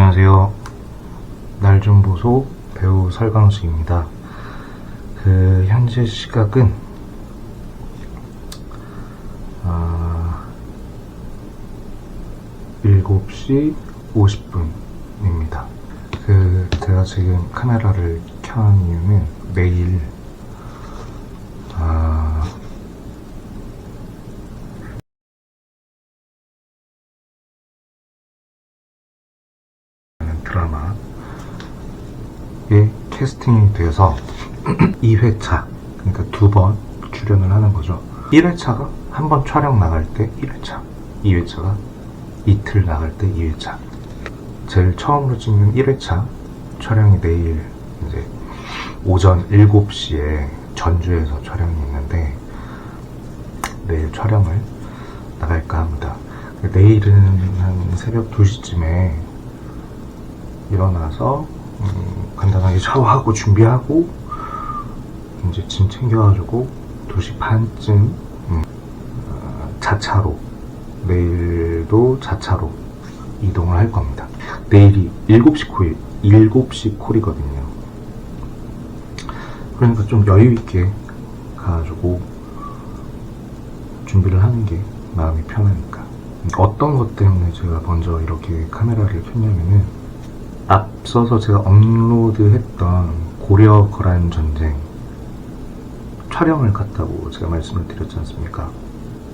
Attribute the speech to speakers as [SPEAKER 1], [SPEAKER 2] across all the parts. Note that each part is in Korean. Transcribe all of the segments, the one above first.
[SPEAKER 1] 안녕하세요. 날 좀 보소 배우 설광수입니다. 현재 시각은 7시 50분입니다. 제가 지금 카메라를 켠 이유는 내일 드라마에 캐스팅이 돼서 2회차, 그러니까 2번 출연을 하는 거죠. 1회차가 한 번 촬영 나갈 때 1회차, 2회차가 이틀 나갈 때 2회차. 제일 처음으로 찍는 1회차 촬영이 내일 이제 오전 7시에 전주에서 촬영이 있는데 내일 촬영을 나갈까 합니다. 내일은 한 새벽 2시쯤에 일어나서 간단하게 샤워하고 준비하고 이제 짐 챙겨가지고 2시 반쯤 자차로, 내일도 자차로 이동을 할 겁니다. 내일이 7시 콜이거든요. 그러니까 좀 여유있게 가가지고 준비를 하는 게 마음이 편하니까. 어떤 것 때문에 제가 먼저 이렇게 카메라를 켰냐면은 앞서서 제가 업로드했던 고려 거란 전쟁 촬영을 갔다고 제가 말씀을 드렸지 않습니까?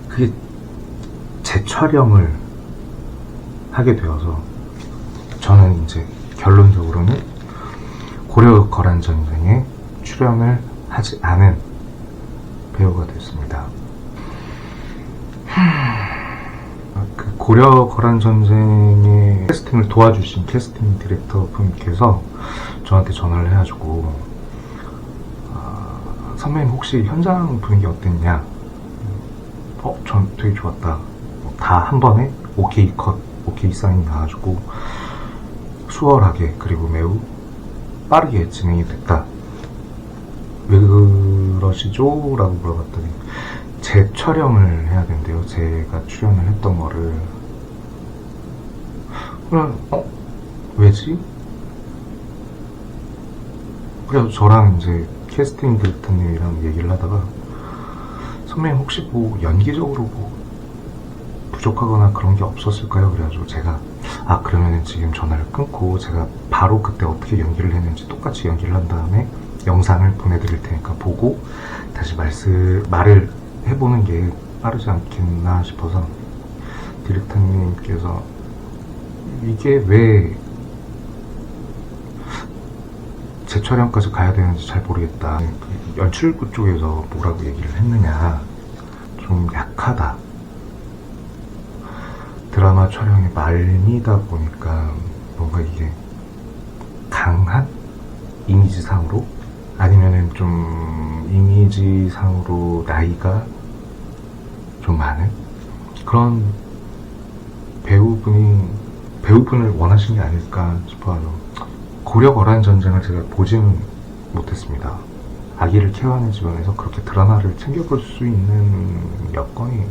[SPEAKER 1] 그게 재촬영을 하게 되어서 저는 이제 결론적으로는 고려 거란 전쟁에 출연을 하지 않은 배우가 됐습니다. 고려 거란 전쟁의 캐스팅을 도와주신 캐스팅 디렉터 분께서 저한테 전화를 해가지고 선배님 혹시 현장 분위기 어땠냐? 전 되게 좋았다. 다 한 번에 오케이 컷, 오케이 사인이 나가지고 수월하게 그리고 매우 빠르게 진행이 됐다. 왜 그러시죠? 라고 물어봤더니 재촬영을 해야 된대요. 제가 출연을 했던 거를. 그냥 왜지? 그래서 저랑 이제 캐스팅 디렉터님이랑 얘기를 하다가 선배님 혹시 뭐 연기적으로 뭐 부족하거나 그런 게 없었을까요? 그래가지고 제가 그러면은 지금 전화를 끊고 제가 바로 그때 어떻게 연기를 했는지 똑같이 연기를 한 다음에 영상을 보내드릴 테니까 보고 다시 말을 해보는 게 빠르지 않겠나 싶어서 디렉터님께서 이게 왜 재촬영까지 가야 되는지 잘 모르겠다. 연출부 쪽에서 뭐라고 얘기를 했느냐, 좀 약하다. 드라마 촬영이 말미다 보니까 뭔가 이게 강한 이미지상으로, 아니면은 좀 이미지상으로 나이가 좀 많은 그런 배우분을 원하신 게 아닐까 싶어요. 고려 거란 전쟁을 제가 보지는 못했습니다. 아기를 케어하는 집안에서 그렇게 드라마를 챙겨볼 수 있는 여건이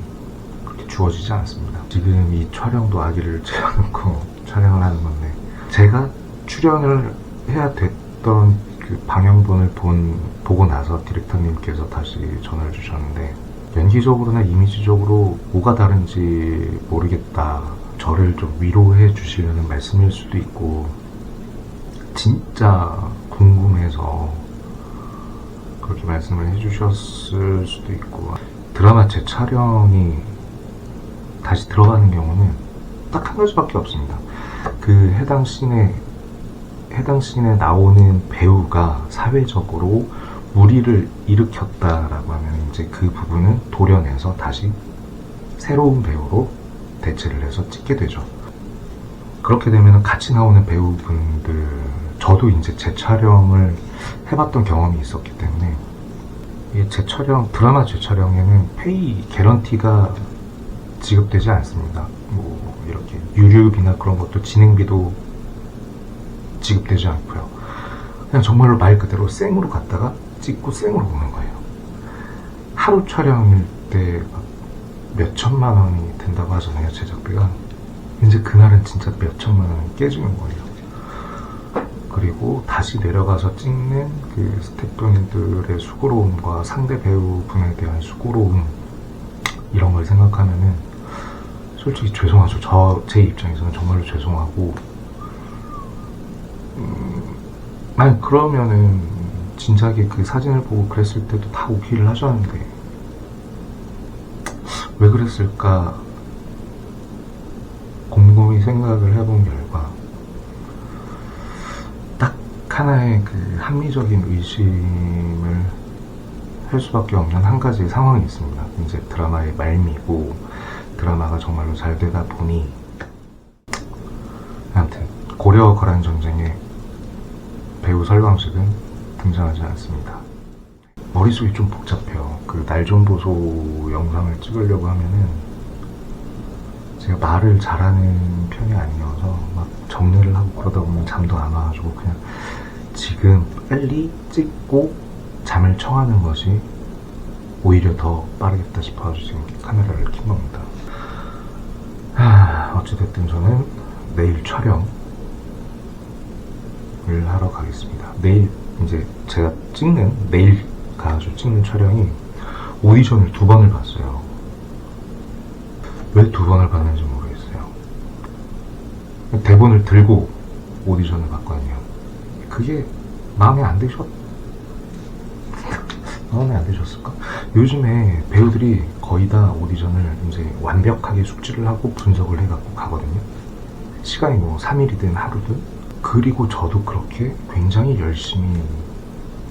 [SPEAKER 1] 그렇게 주어지지 않습니다. 지금 이 촬영도 아기를 채워놓고 촬영을 하는 건데, 제가 출연을 해야 됐던 그 방영본을 보고 나서 디렉터님께서 다시 전화를 주셨는데, 연기적으로나 이미지적으로 뭐가 다른지 모르겠다. 저를 좀 위로해 주시려는 말씀일 수도 있고, 진짜 궁금해서 그렇게 말씀을 해주셨을 수도 있고, 드라마 재촬영이 다시 들어가는 경우는 딱 한 가지밖에 없습니다. 해당 씬에 나오는 배우가 사회적으로 무리를 일으켰다라고 하면 이제 그 부분은 도려내서 다시 새로운 배우로 대체를 해서 찍게 되죠. 그렇게 되면 같이 나오는 배우분들, 저도 이제 재촬영을 해봤던 경험이 있었기 때문에 이 드라마 재촬영에는 페이 개런티가 지급되지 않습니다. 뭐 이렇게 유류비나 그런 것도, 진행비도 지급되지 않고요. 그냥 정말로 말 그대로 생으로 갔다가 찍고 생으로 오는 거예요. 하루 촬영일 때 몇 천만 원이 된다고 하잖아요, 제작비가. 이제 그날은 진짜 몇 천만 원이 깨지는 거예요. 그리고 다시 내려가서 찍는 그 스태프분들의 수고로움과 상대 배우분에 대한 수고로움, 이런 걸 생각하면은 솔직히 죄송하죠. 제 입장에서는 정말로 죄송하고, 아니 그러면은 진작에 그 사진을 보고 그랬을 때도 다 오케이를 하셨는데 왜 그랬을까 곰곰이 생각을 해본 결과 딱 하나의 그 합리적인 의심을 할 수밖에 없는 한 가지 상황이 있습니다. 이제 드라마의 말미고 드라마가 정말로 잘 되다 보니, 아무튼 고려 거란 전쟁에 배우 설광식은 등장하지 않습니다. 머릿속이 좀 복잡해요. 그 날 좀 보소 영상을 찍으려고 하면은 제가 말을 잘하는 편이 아니어서 막 정리를 하고 그러다 보면 잠도 안 와가지고 그냥 지금 빨리 찍고 잠을 청하는 것이 오히려 더 빠르겠다 싶어가지고 지금 카메라를 킨 겁니다. 어찌됐든 저는 내일 촬영을 하러 가겠습니다. 내일 이제 제가 내일 가가지고 찍는 촬영이 오디션을 2번을 봤어요. 왜 2번을 봤는지 모르겠어요. 대본을 들고 오디션을 봤거든요. 그게 마음에 안 드셨을까? 요즘에 배우들이 거의 다 오디션을 이제 완벽하게 숙지를 하고 분석을 해갖고 가거든요. 시간이 뭐 3일이든 하루든. 그리고 저도 그렇게 굉장히 열심히,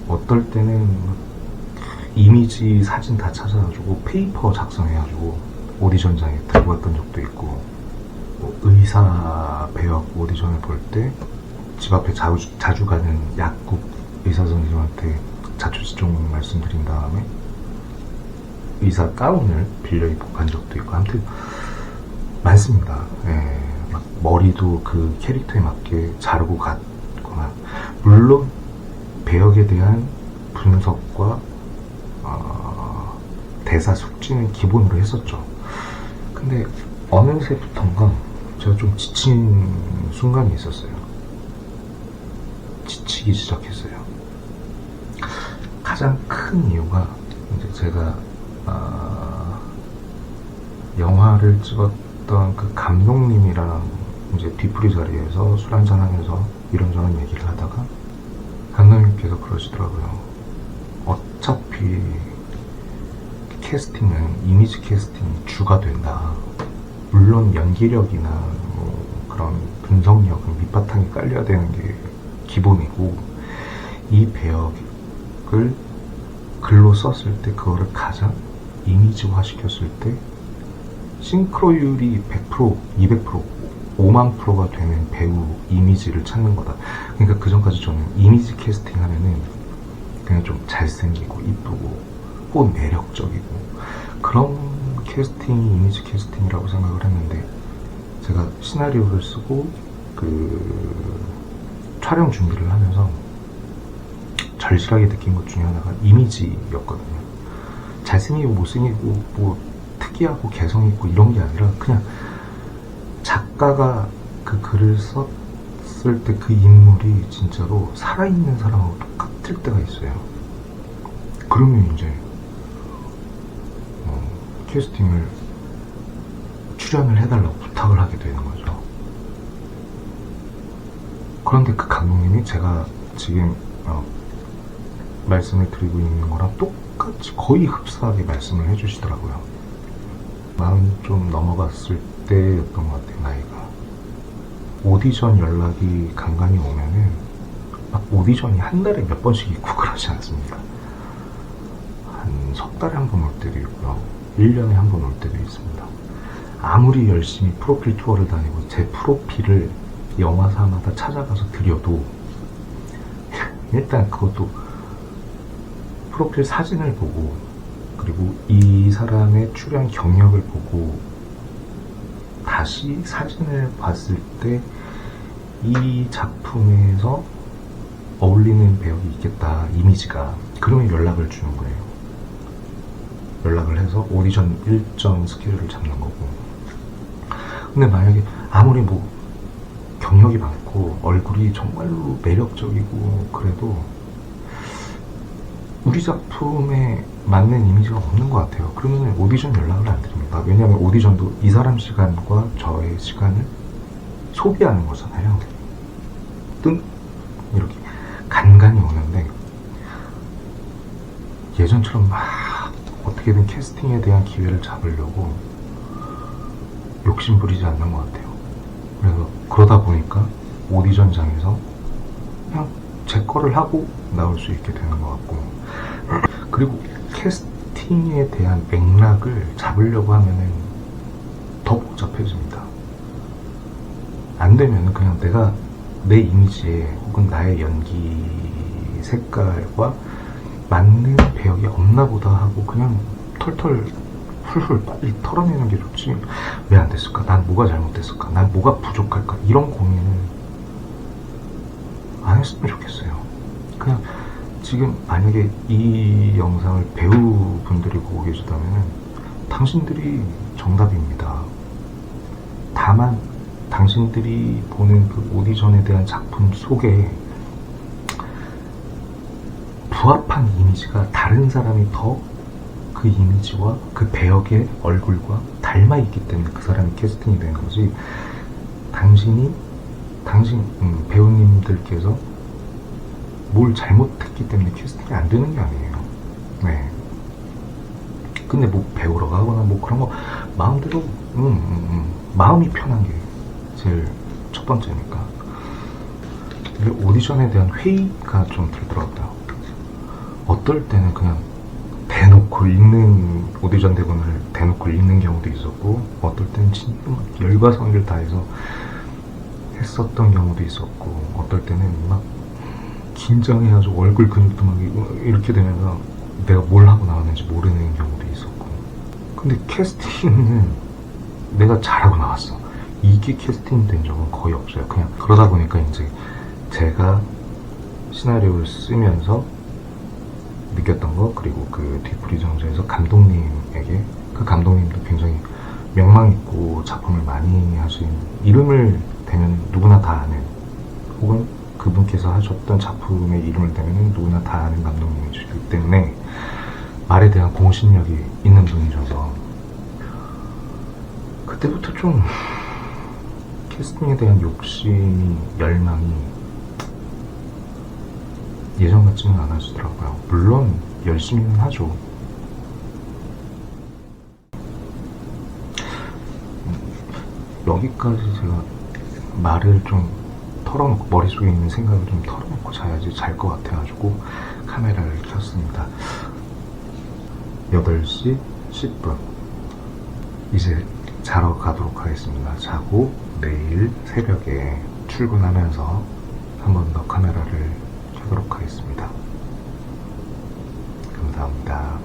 [SPEAKER 1] 어떨 때는 이미지 사진 다 찾아가지고 페이퍼 작성해가지고 오디션장에 들고 갔던 적도 있고, 뭐 의사 배역 오디션을 볼 때 집 앞에 자주 가는 약국 의사 선생님한테 자초지종 말씀드린 다음에 의사 가운을 빌려 입고 간 적도 있고, 아무튼 많습니다. 예, 막 머리도 그 캐릭터에 맞게 자르고 갔거나, 물론 배역에 대한 분석과 대사 숙지는 기본으로 했었죠. 근데 어느새부턴가 제가 좀 지친 순간이 있었어요. 지치기 시작했어요. 가장 큰 이유가 이제 제가 영화를 찍었던 그 감독님이랑 이제 뒤풀이 자리에서 술 한잔 하면서 이런저런 얘기를 하다가 감독님께서 그러시더라고요. 어차피 캐스팅은 이미지 캐스팅이 주가 된다. 물론 연기력이나 뭐 그런 분석력은 밑바탕에 깔려야 되는 게 기본이고, 이 배역을 글로 썼을 때 그거를 가장 이미지화 시켰을 때 싱크로율이 100%, 200%, 5만 프로가 되는 배우 이미지를 찾는 거다. 그러니까 그 전까지 저는 이미지 캐스팅 하면은 그냥 좀 잘생기고 이쁘고 혹은 매력적이고 그런 캐스팅이 이미지 캐스팅이라고 생각을 했는데, 제가 시나리오를 쓰고 그 촬영 준비를 하면서 절실하게 느낀 것 중에 하나가 이미지였거든요. 잘생기고 못생기고 뭐 특이하고 개성 있고 이런 게 아니라 그냥 작가가 그 글을 썼을 때 그 인물이 진짜로 살아있는 사람하고 똑같을 때가 있어요. 그러면 이제 캐스팅을 출연을 해달라고 부탁을 하게 되는 거죠. 그런데 그 감독님이 제가 지금 말씀을 드리고 있는 거랑 똑같이 거의 흡사하게 말씀을 해주시더라고요. 마흔 좀 넘어갔을 때였던 것 같아요, 나이가. 오디션 연락이 간간히 오면은 막 오디션이 한 달에 몇 번씩 있고 그러지 않습니다. 한 석 달에 한 번 올 때도 있고요, 1년에 한 번 올 때도 있습니다. 아무리 열심히 프로필 투어를 다니고 제 프로필을 영화사마다 찾아가서 드려도 일단 그것도 프로필 사진을 보고, 그리고 이 사람의 출연 경력을 보고 다시 사진을 봤을 때 이 작품에서 어울리는 배역이 있겠다, 이미지가. 그러면 연락을 주는 거예요. 연락을 해서 오디션 일정 스케줄을 잡는 거고. 근데 만약에 아무리 뭐 경력이 많고 얼굴이 정말로 매력적이고 그래도 우리 작품에 맞는 이미지가 없는 것 같아요. 그러면 오디션 연락을 안 드립니다. 왜냐하면 오디션도 이 사람 시간과 저의 시간을 소비하는 거잖아요. 뜬 이렇게 간간히 오는데 예전처럼 막 어떻게든 캐스팅에 대한 기회를 잡으려고 욕심 부리지 않는 것 같아요. 그래서 그러다 보니까 오디션장에서 그냥 제 거를 하고 나올 수 있게 되는 것 같고, 그리고 캐스팅에 대한 맥락을 잡으려고 하면은 더 복잡해집니다. 안 되면 그냥 내가 내 이미지에 혹은 나의 연기 색깔과 맞는 배역이 없나 보다 하고 그냥 털털 훌훌 빨리 털어내는 게 좋지, 왜 안 됐을까? 난 뭐가 잘못됐을까? 난 뭐가 부족할까? 이런 고민을 안 했으면 좋겠어요. 그냥 지금 만약에 이 영상을 배우분들이 보고 계시다면 당신들이 정답입니다. 다만 당신들이 보는 그 오디션에 대한 작품 속에 부합한 이미지가 다른 사람이 더 그 이미지와 그 배역의 얼굴과 닮아 있기 때문에 그 사람이 캐스팅이 된 거지, 당신 배우님들께서 뭘 잘못했기 때문에 캐스팅이 안 되는 게 아니에요. 네. 근데 뭐 배우러 가거나 뭐 그런 거 마음대로 마음이 편한 게 제일 첫 번째니까. 근데 오디션에 대한 회의가 좀 들더라고요. 어떨 때는 그냥 대놓고 읽는, 오디션 대본을 대놓고 읽는 경우도 있었고, 어떨 때는 진짜 막 열과 성의를 다해서 했었던 경우도 있었고, 어떨 때는 막 긴장해가지고 얼굴 근육도 막 이렇게 되면서 내가 뭘 하고 나왔는지 모르는 경우도 있었고. 근데 캐스팅은 내가 잘하고 나왔어. 이게 캐스팅 된 적은 거의 없어요. 그냥 그러다 보니까 이제 제가 시나리오를 쓰면서 느꼈던 거, 그리고 그 뒤풀이 정지에서 감독님에게, 그 감독님도 굉장히 명망있고 작품을 많이 하신, 이름을 대면 누구나 다 아는, 혹은 그분께서 하셨던 작품의 이름을 대면 누구나 다 아는 감독님이시기 때문에 말에 대한 공신력이 있는 분이셔서 그때부터 좀 캐스팅에 대한 욕심이, 열망이 예전 같지는 않아지더라고요. 물론 열심히는 하죠. 여기까지 제가 말을 좀 털어놓고, 머릿속에 있는 생각을 좀 털어놓고 자야지 잘 것 같아가지고 카메라를 켰습니다. 8시 10분 이제 자러 가도록 하겠습니다. 자고 내일 새벽에 출근하면서 한 번 더 카메라를 켜도록 하겠습니다. 감사합니다.